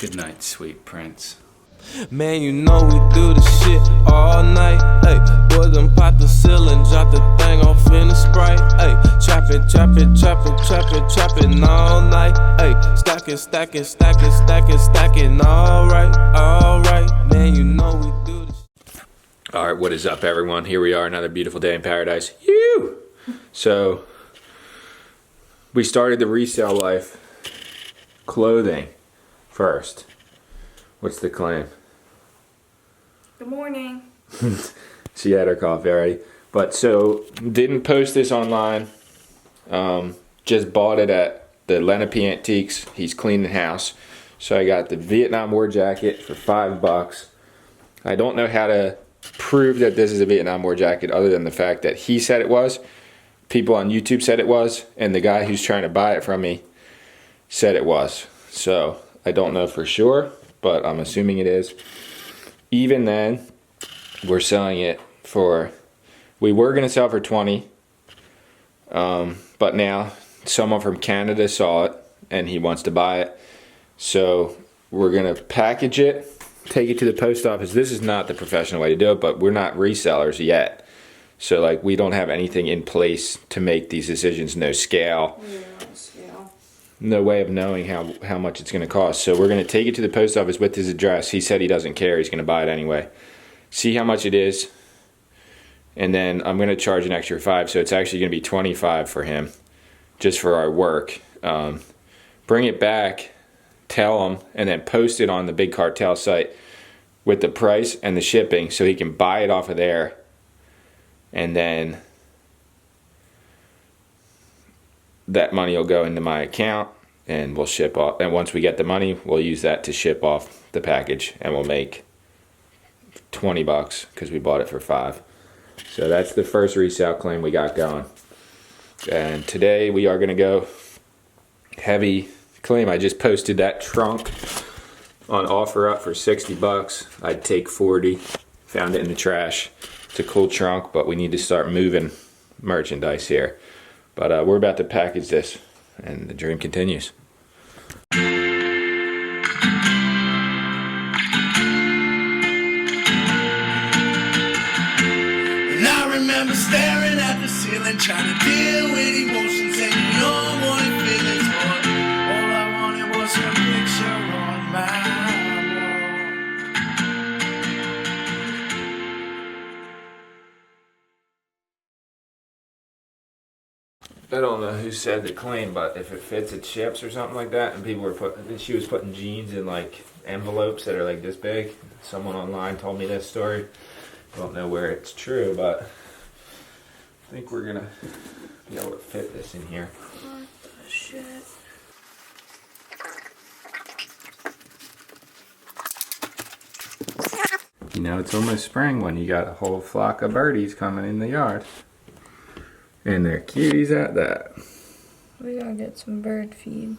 Good night, sweet prince. Man, you know we do the shit all night. Hey, boy, them pop the ceiling, drop the thing off in the Sprite. Hey, trapping all night. Hey, stacking. All right. Man, you know we do this. All right, what is up, everyone? Here we are, another beautiful day in paradise. You. So we started the resale life clothing first. What's the claim? Good morning. She had her coffee already. But so, didn't post this online. Just bought it at the Lenape Antiques. He's cleaning house. So I got the Vietnam War jacket for $5. I don't know how to prove that this is a Vietnam War jacket other than the fact that he said it was. People on YouTube said it was. And the guy who's trying to buy it from me said it was. So I don't know for sure, but I'm assuming it is. Even then, we're selling it for, we were going to sell for 20, but now someone from Canada saw it and he wants to buy it. So we're going to package it, take it to the post office. This is not the professional way to do it, but we're not resellers yet. So like we don't have anything in place to make these decisions, no scale. No way of knowing how much it's going to cost. So we're going to take it to the post office with his address. He said he doesn't care. He's going to buy it anyway. See how much it is. And then I'm going to charge an extra $5. So it's actually going to be $25 for him. Just for our work. Bring it back. Tell him. And then post it on the Big Cartel site. With the price and the shipping. So he can buy it off of there. And then that money will go into my account and we'll ship off. And once we get the money, we'll use that to ship off the package and we'll make $20 because we bought it for $5. So that's the first resale claim we got going. And today we are going to go heavy claim. I just posted that trunk on OfferUp for $60. I'd take 40. Found it in the trash. It's a cool trunk, but we need to start moving merchandise here. But we're about to package this, and the dream continues. And I remember staring at the ceiling, trying to deal with emotions and your wanted feelings. But all I wanted was a picture on my wall. I don't know who said the claim, but if it fits, it ships or something like that. And people were she was putting jeans in like envelopes that are like this big. Someone online told me this story. I don't know where it's true, but I think we're gonna be able to fit this in here. What the shit? You know, it's almost spring when you got a whole flock of birdies coming in the yard. And they're cuties at that. We gotta get some bird feed.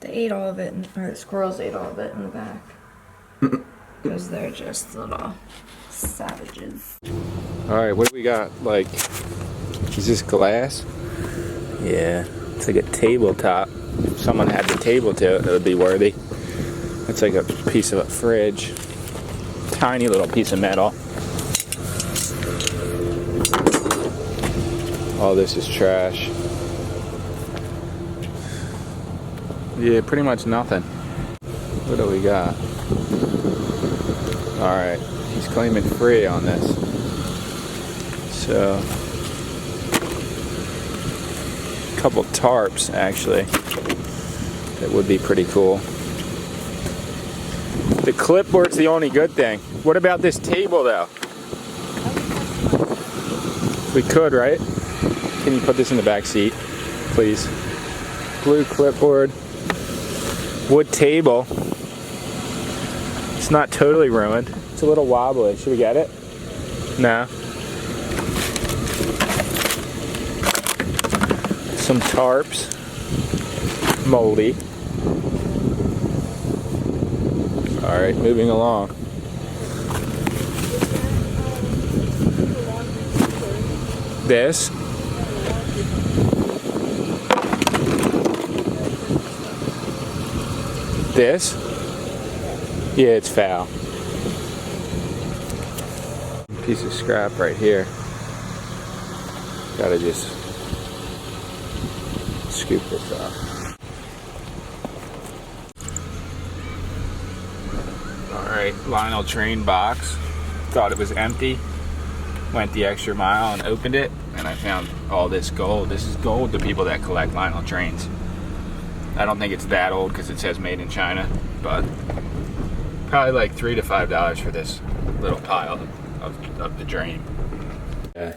They ate all of it, or the squirrels ate all of it in the back. Because they're just little savages. Alright, what do we got? Like, is this glass? Yeah, it's like a tabletop. If someone had the table to it, it would be worthy. It's like a piece of a fridge. Tiny little piece of metal. All this is trash. Yeah, pretty much nothing. What do we got? Alright, he's claiming free on this. So, a couple tarps actually. That would be pretty cool. The clipboard's the only good thing. What about this table though? We could, right? Can you put this in the back seat, please? Blue clipboard, wood table. It's not totally ruined. It's a little wobbly. Should we get it? No. Some tarps, moldy. All right, moving along. This. This? Yeah, it's foul. Piece of scrap right here. Gotta just scoop this up. Alright, Lionel Train Box. Thought it was empty. Went the extra mile and opened it, and I found all this gold. This is gold to people that collect Lionel trains. I don't think it's that old because it says made in China, but probably like $3 to $5 for this little pile of the dream. Yeah.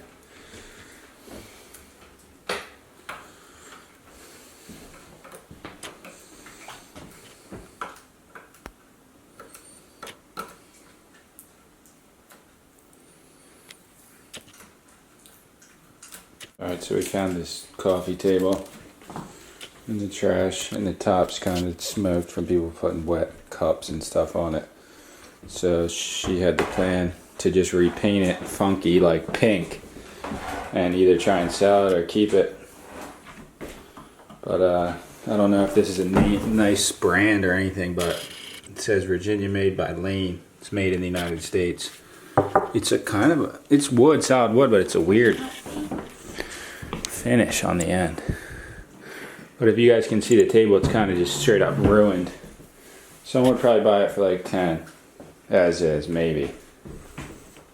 Alright, so we found this coffee table in the trash, and the top's kind of smoked from people putting wet cups and stuff on it. So she had the plan to just repaint it funky, like pink, and either try and sell it or keep it. But I don't know if this is a nice brand or anything, but it says Virginia made by Lane. It's made in the United States. It's a kind of it's wood, solid wood, but it's a weird finish on the end. But if you guys can see the table, it's kind of just straight up ruined. Someone would probably buy it for like 10, as is, maybe.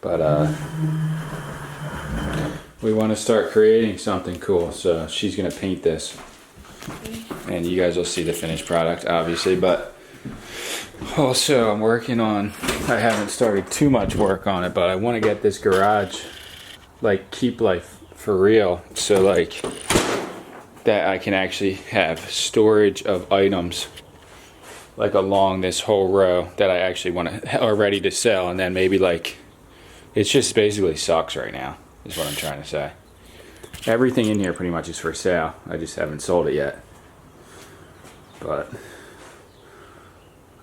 But we want to start creating something cool, so she's gonna paint this, and you guys will see the finished product, obviously. But also, I'm working on, I haven't started too much work on it, but I want to get this garage like keep life for real, so like that I can actually have storage of items like along this whole row that I actually want to are ready to sell, and then maybe like it's just basically sucks right now is what I'm trying to say. Everything in here pretty much is for sale. I just haven't sold it yet, but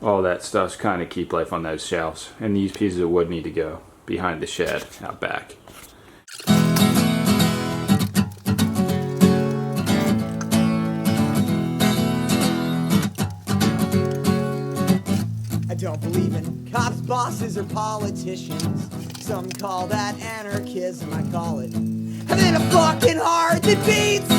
all that stuff's kind of keep life on those shelves, and these pieces of wood need to go behind the shed out back. I don't believe in cops, bosses, or politicians. Some call that anarchism, I call it having a fucking heart that beats.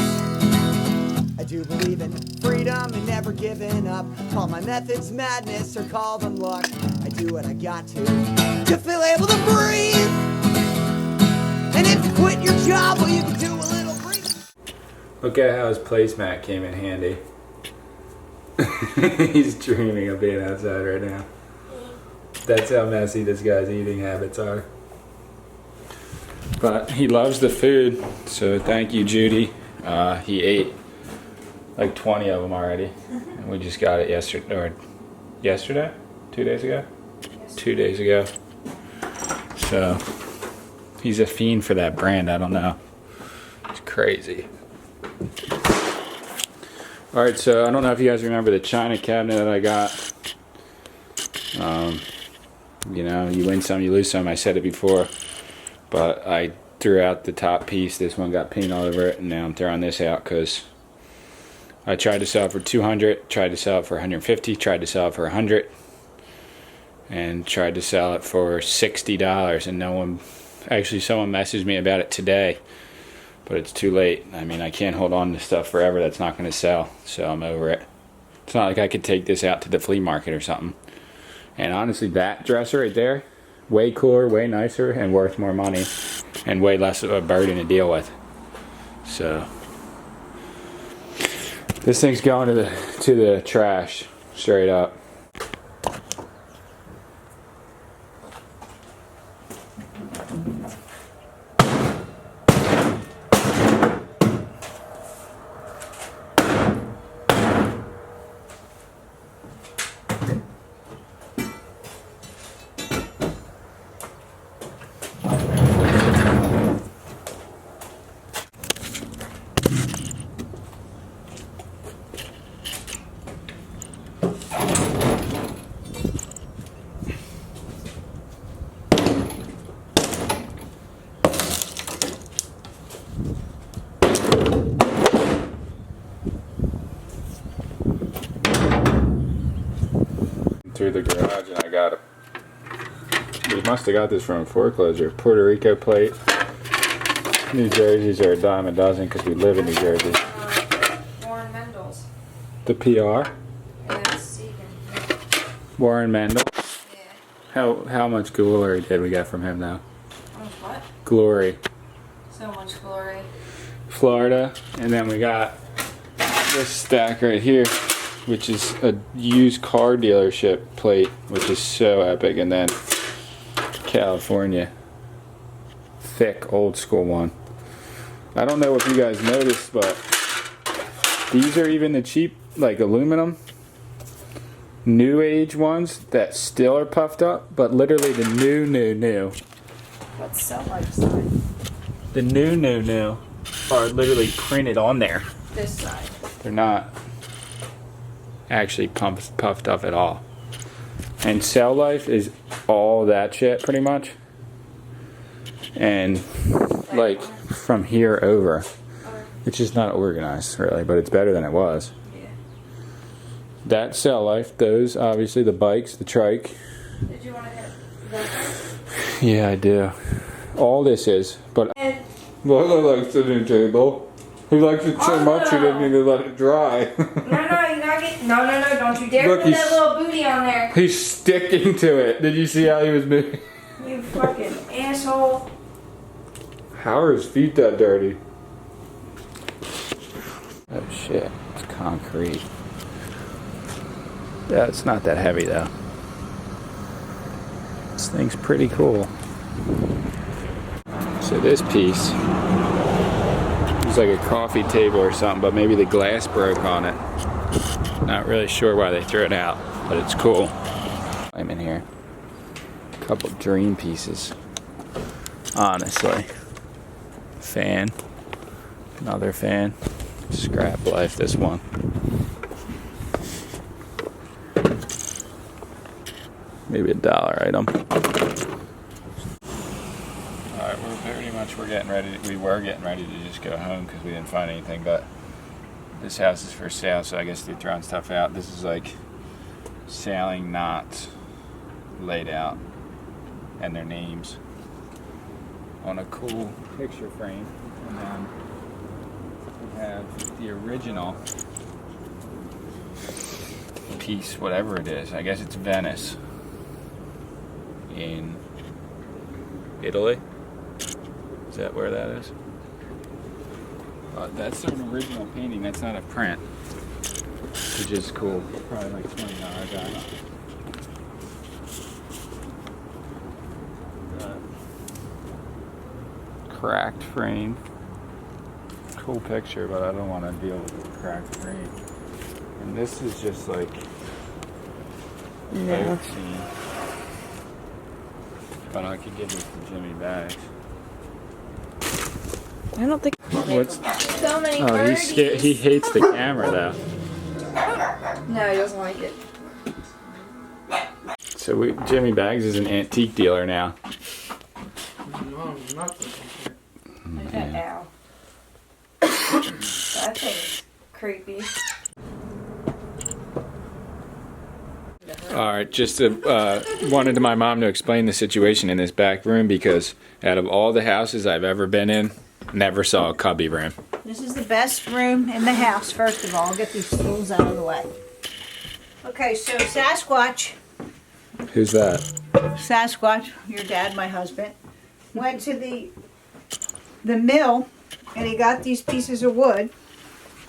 I do believe in freedom and never giving up. Call my methods madness or call them luck. I do what I got to feel able to breathe. And if you quit your job, well, you can do a little breathe. Look at how his placemat came in handy. He's dreaming of being outside right now. That's how messy this guy's eating habits are. But he loves the food, so thank you, Judy. He ate like 20 of them already. And we just got it yesterday? 2 days ago? 2 days ago. So he's a fiend for that brand, I don't know. It's crazy. Alright, so I don't know if you guys remember the China cabinet that I got. You know, you win some, you lose some. I said it before. But I threw out the top piece. This one got paint all over it, and now I'm throwing this out because I tried to sell it for $200, tried to sell it for $150, tried to sell it for $100, and tried to sell it for $60, and no one, actually someone messaged me about it today, but it's too late. I mean, I can't hold on to stuff forever that's not going to sell, so I'm over it. It's not like I could take this out to the flea market or something. And honestly, that dresser right there, way cooler, way nicer, and worth more money, and way less of a burden to deal with. So this thing's going to the trash, straight up. through the garage and I got we must have got this from a foreclosure. Puerto Rico plate. New Jerseys are a dime a dozen because we live in New Jersey. Warren Mendel's. The PR. Yeah, it's Segan. Warren Mendel. Yeah. How much glory did we get from him now? What? Glory. So much glory. Florida, and then we got this stack right here, which is a used car dealership plate, which is so epic, and then California, thick old school one. I don't know if you guys noticed, but these are even the cheap, like aluminum, new age ones that still are puffed up, but literally the new. What's Cell Life side? The new are literally printed on there. This side. They're not actually puffed up at all. And Cell Life is all that shit pretty much. And like from here over, it's just not organized really, but it's better than it was. Yeah. That Cell Life, those obviously the bikes, the trike. Did you want to hit that? Yeah, I do. All this is, but look, likes the new table. He likes it so much he doesn't even let it dry. No, you gotta get. No, don't you dare Look, put that little booty on there. He's sticking to it. Did you see how he was moving? You fucking asshole. How are his feet that dirty? Oh shit, it's concrete. Yeah, it's not that heavy though. This thing's pretty cool. So this piece is like a coffee table or something, but maybe the glass broke on it. Not really sure why they threw it out, but it's cool. I'm in here. A couple dream pieces. Honestly. Fan. Another fan. Scrap life, this one. Maybe $1 item. Alright, we were getting ready to just go home because we didn't find anything, but this house is for sale, so I guess they're throwing stuff out. This is like sailing knots laid out and their names on a cool picture frame. And then we have the original piece, whatever it is. I guess it's Venice in Italy. Is that where that is? That's an original painting. That's not a print, which is cool. Probably like $20 cracked frame. Cool picture, but I don't want to deal with the cracked frame. And this is just like boat scene. But I could give this to Jimmy Bags. I don't think. What's? So many Oh, birdies. he's scared. He hates the camera though. No, he doesn't like it. So Jimmy Bags is an antique dealer now. Ow. That thing's creepy. All right, just wanted my mom to explain the situation in this back room because out of all the houses I've ever been in, never saw a cubby room. This is the best room in the house, first of all. I'll get these stools out of the way. Okay, so Sasquatch, Who's that? your dad, my husband, went to the mill and he got these pieces of wood.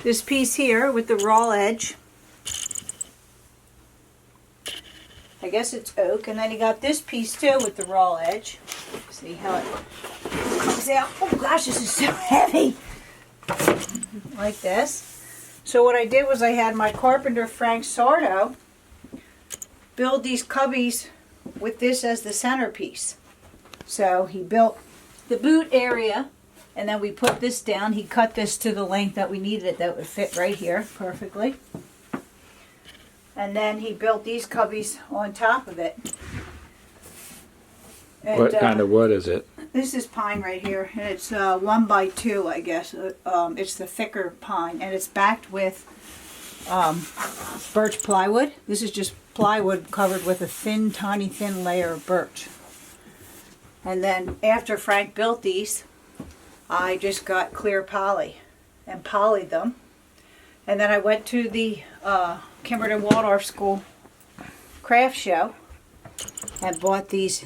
This piece here with the raw edge. I guess it's oak. And then he got this piece too with the raw edge. See how it comes out. Oh gosh, this is so heavy. Like this. So what I did was I had my carpenter Frank Sardo build these cubbies with this as the centerpiece. So he built the boot area and then we put this down. He cut this to the length that we needed it, that would fit right here perfectly. And then he built these cubbies on top of it. And, What kind of wood is it? this is pine right here, and it's 1x2, I guess. It's the thicker pine, and it's backed with birch plywood. This is just plywood covered with a thin, tiny, thin layer of birch. And then after Frank built these, I just got clear poly and polyed them. And then I went to the Kimberton Waldorf School craft show and bought these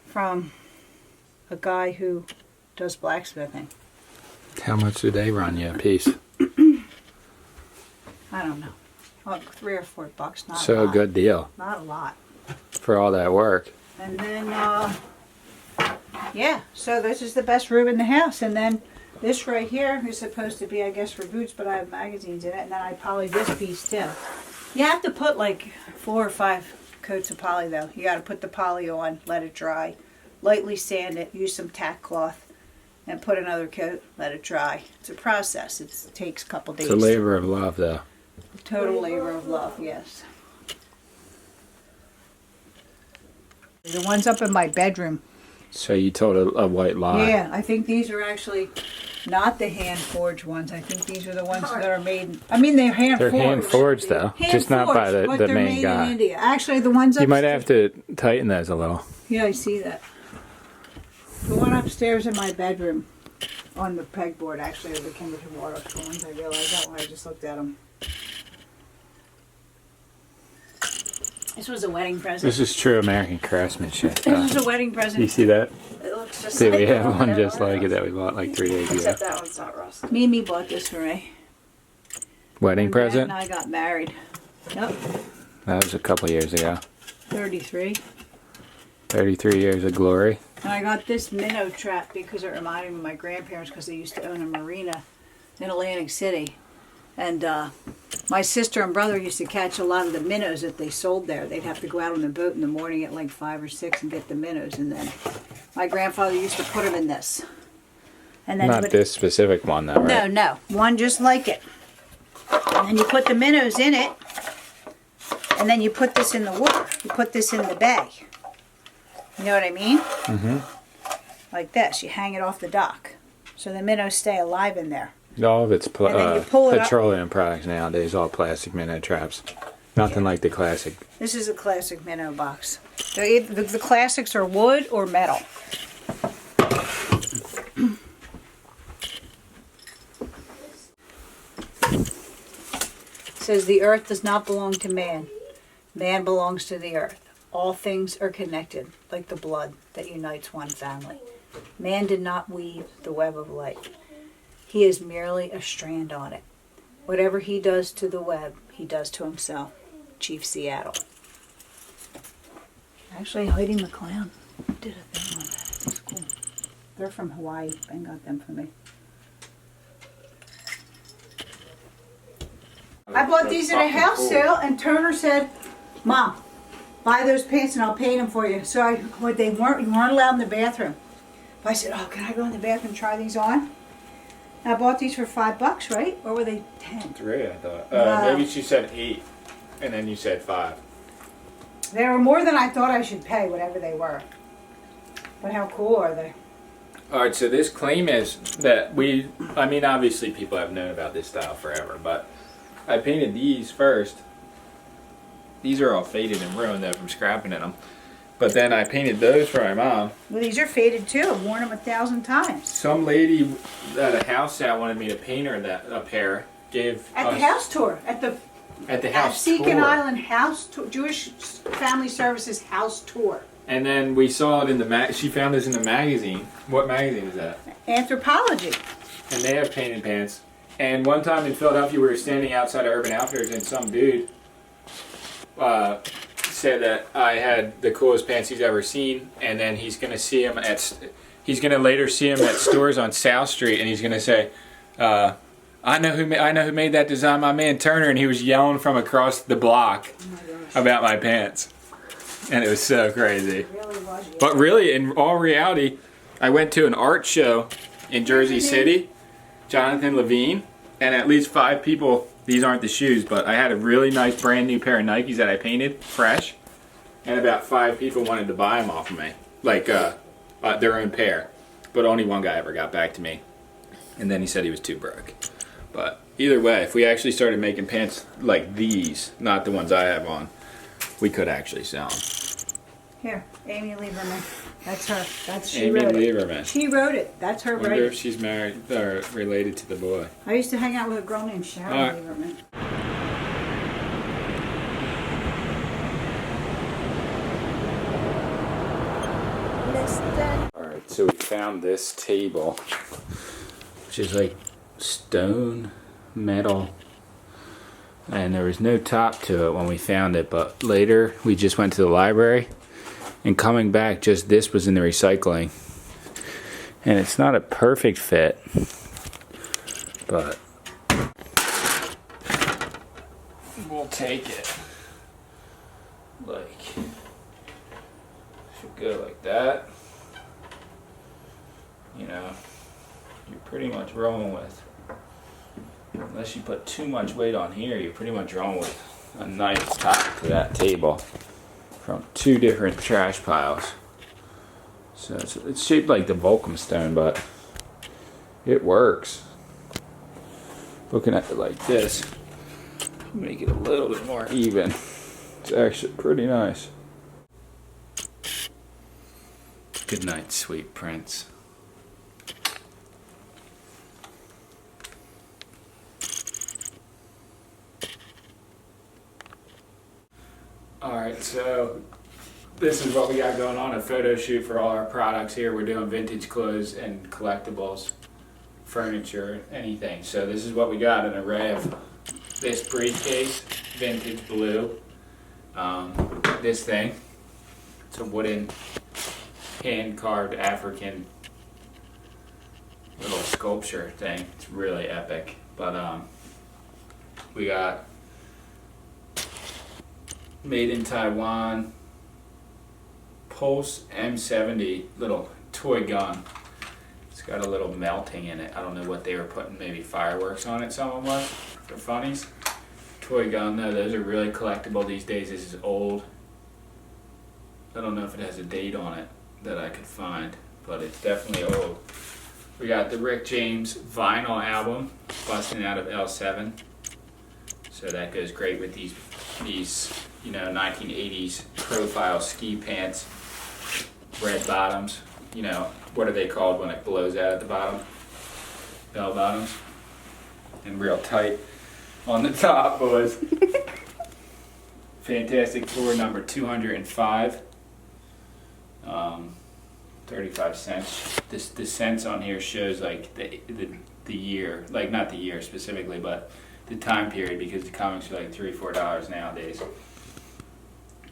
from a guy who does blacksmithing. How much do they run you a piece? I don't know. Like $3 or $4, not a So lot. good deal Not a lot. for all that work. And then, yeah, so this is the best room in the house. And then this right here is supposed to be, I guess, for boots, but I have magazines in it. And then I poly this piece too. You have to put like 4 or 5 coats of poly though. You got to put the poly on, let it dry, lightly sand it, use some tack cloth, and put another coat, let it dry. It's a process. It takes a couple days. It's a labor of love, though. Total labor of love, yes. The ones up in my bedroom. So you told a white lie. Yeah, I think these are actually not the hand forged ones. I think these are the ones that are made. I mean, they're hand They're forged. hand forged, though. Just not by Hand-forged, but the they're main made guy. in India. Actually, the ones You upstairs. might have to tighten those a little. Yeah, I see that. The one upstairs in my bedroom on the pegboard actually are the Kimberton Waldorf School ones. I realized that when I just looked at them. This was a wedding present. This is true American craftsmanship. This was a wedding present. You see that? It looks just See, like we the have one one that just I like it got. that we bought like 3 days ago. Except that one's not rusted. Mimi bought this for me. Wedding When Dad present? and I got married. Nope, That was a couple years ago. 33. 33 years of glory. And I got this minnow trap because it reminded me of my grandparents because they used to own a marina in Atlantic City. And my sister and brother used to catch a lot of the minnows that they sold there. They'd have to go out on the boat in the morning at like 5 or 6 and get the minnows. And then my grandfather used to put them in this. And then Not this specific one, though, No, right? no. One just like it. And then you put the minnows in it. And then you put this in the water. You put this in the bay. You know what I mean? Mm-hmm. Like this. You hang it off the dock. So the minnows stay alive in there. All of it's And then you pull it up. petroleum products nowadays, all plastic minnow traps. Nothing like the classic. This is a classic minnow box. The classics are wood or metal. It says the earth does not belong to man. Man belongs to the earth. All things are connected, like the blood that unites one family. Man did not weave the web of life. He is merely a strand on it. Whatever he does to the web, he does to himself. Chief Seattle. Actually, Heidi McClown did a thing on that. It's cool. They're from Hawaii. Ben got them for me. I bought these at a house sale, and Turner said, "Mom, buy those pants and I'll paint them for you." So you weren't allowed in the bathroom. But I said, "Oh, can I go in the bathroom and try these on?" And I bought these for $5, right? Or were they 10? 3, I thought. Maybe she said 8, and then you said 5. They were more than I thought I should pay, whatever they were. But how cool are they? Alright, so this claim is that I mean, obviously people have known about this style forever, but I painted these first. These are all faded and ruined though from scrapping in them. But then I painted those for my mom. Well, these are faded too. I've worn them 1,000 times. Some lady at a house sale wanted me to paint her a pair. Gave At us, the house tour, at the house Seacon tour. Island House Tour, Jewish Family Services House Tour. And then we saw it in the she found this in the magazine. What magazine is that? Anthropology. And they have painted pants. And one time in Philadelphia, we were standing outside of Urban Outfitters, and some dude said that I had the coolest pants he's ever seen. And then he's gonna see him he's gonna later see him at stores on South Street, and he's gonna say, "I know who made that design, my man Turner." And he was yelling from across the block about my pants, and it was so crazy. But really, in all reality, I went to an art show in Jersey City, Jonathan Levine, and at least 5 people, these aren't the shoes, but I had a really nice brand new pair of Nikes that I painted fresh, and about 5 people wanted to buy them off of me, like their own pair, but only one guy ever got back to me, and then he said he was too broke. But either way, if we actually started making pants like these, not the ones I have on, we could actually sell them. Here, Amy Lieberman. That's her. She Amy wrote it. Lieberman. She wrote it. That's her I wonder writing. if she's married or related to the boy. I used to hang out with a girl named Sharon All right. Lieberman. Alright, so we found this table, which is like stone metal, and there was no top to it when we found it, but later we just went to the library, and coming back, just this was in the recycling, and it's not a perfect fit, but we'll take it. Like, should go like that. You know, you're pretty much rolling with, unless you put too much weight on here, you're pretty much rolling with a nice top to that table from 2 different trash piles. So it's shaped like the Volcom stone, but it works. Looking at it like this, make it a little bit more even. It's actually pretty nice. Good night, sweet prince. Alright, so this is what we got going on, a photo shoot for all our products here. We're doing vintage clothes and collectibles, furniture, anything. So this is what we got, an array of this briefcase, vintage blue. This thing, it's a wooden hand-carved African little sculpture thing. It's really epic. But we got made in Taiwan Pulse M70 little toy gun. It's got a little melting in it. I don't know what they were putting, maybe fireworks on it, someone was, for funnies. Toy gun though, those are really collectible these days. This is old. I don't know if it has a date on it that I could find, but it's definitely old. We got the Rick James vinyl album, busting out of L7. So that goes great with these you know, 1980s profile ski pants, red bottoms. You know, what are they called when it blows out at the bottom? Bell bottoms. And real tight on the top, boys. Fantastic Four number 205. 35 cents. The cents on here shows like the year, like not the year specifically, but the time period, because the comics are like $3-4 nowadays.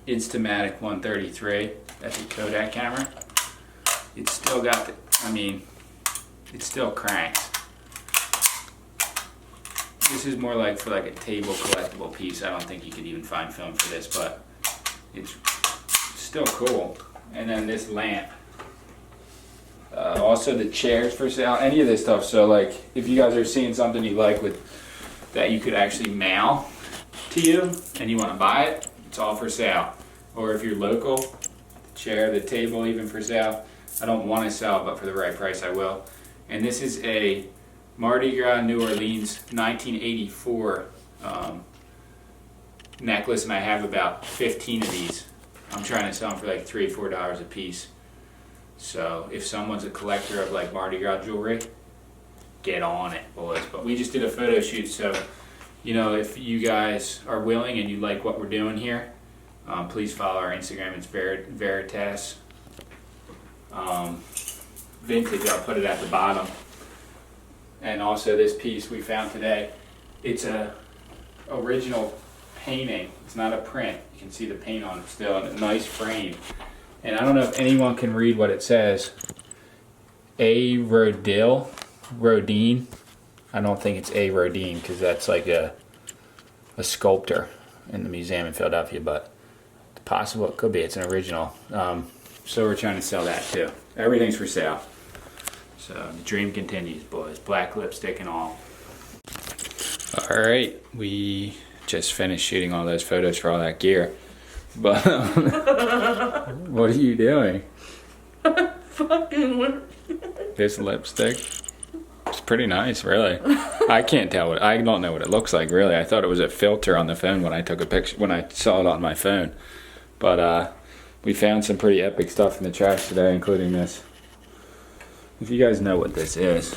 Instamatic 133. That's a Kodak camera. It's still got the, I mean, it still cranks. This is more like for like a table collectible piece. I don't think you could even find film for this, but it's still cool. And then this lamp. Also the chairs for sale, any of this stuff. So like if you guys are seeing something you like with that you could actually mail to you and you want to buy it, it's all for sale. Or if you're local, the chair, the table even for sale. I don't want to sell, but for the right price I will. And this is a Mardi Gras New Orleans 1984 necklace, and I have about 15 of these. I'm trying to sell them for like $3-4 a piece. So if someone's a collector of like Mardi Gras jewelry, get on it, boys. But we just did a photo shoot, so you know, if you guys are willing and you like what we're doing here, please follow our Instagram. It's Veritas Vintage. I'll put it at the bottom. And also this piece we found today, it's a original painting. It's not a print. You can see the paint on it still in a nice frame. And I don't know if anyone can read what it says. A. Rodin. I don't think it's A. Rodin because that's like a sculptor in the museum in Philadelphia, but it's possible it could be. It's an original. So we're trying to sell that too. Everything's for sale. So the dream continues, boys. Black lipstick and all. Alright, we just finished shooting all those photos for all that gear. But what are you doing? Fucking This lipstick? It's pretty nice, really. I can't tell I don't know what it looks like, really. I thought it was a filter on the phone when I took a picture, when I saw it on my phone. But we found some pretty epic stuff in the trash today, including this. If you guys know what this is,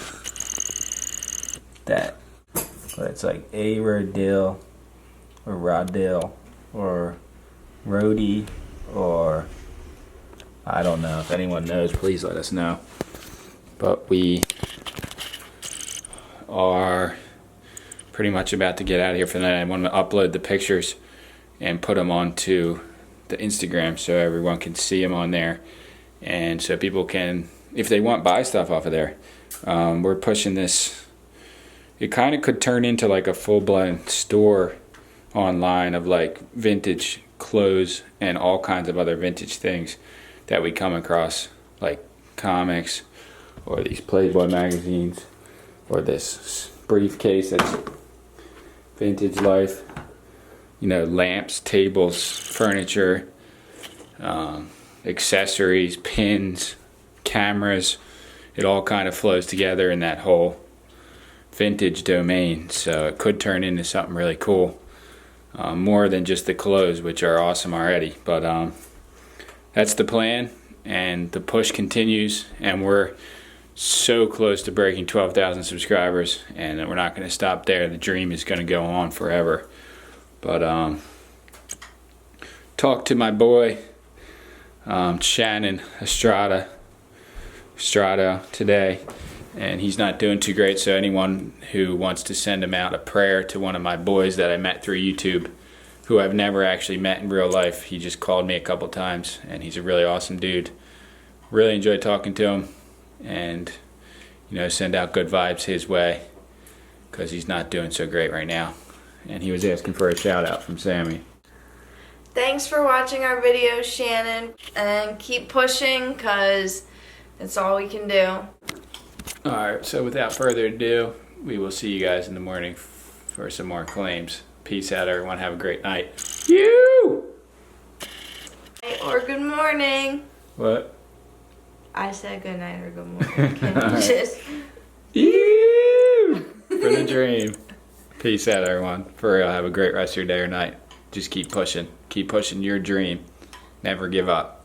but it's like a Rodil or Rodil or Rody or I don't know. If anyone knows, please let us know. But we are pretty much about to get out of here for the night. I want to upload the pictures and put them onto the Instagram so everyone can see them on there, and so people can, if they want, buy stuff off of there. We're pushing this. It kind of could turn into like a full-blown store online of like vintage clothes and all kinds of other vintage things that we come across, like comics or these Playboy magazines or this briefcase that's vintage life, you know, lamps, tables, furniture, accessories, pins, cameras. It all kind of flows together in that whole vintage domain, so it could turn into something really cool, more than just the clothes, which are awesome already. But that's the plan, and the push continues, and we're so close to breaking 12,000 subscribers, and we're not going to stop there. The dream is going to go on forever. But talk to my boy Shannon Estrada today, and he's not doing too great, so anyone who wants to send him out a prayer to one of my boys that I met through YouTube, who I've never actually met in real life. He just called me a couple times, and he's a really awesome dude. Really enjoyed talking to him, and you know, send out good vibes his way, because he's not doing so great right now. And he was asking for a shout out from Sammie. Thanks for watching our video, Shannon, and keep pushing, because it's all we can do. Alright, so without further ado, we will see you guys in the morning for some more claims. Peace out, everyone. Have a great night. You! Or good morning. What? I said good night or good morning. Can you just... You! For the dream. Peace out, everyone. For real, have a great rest of your day or night. Just keep pushing. Keep pushing your dream. Never give up.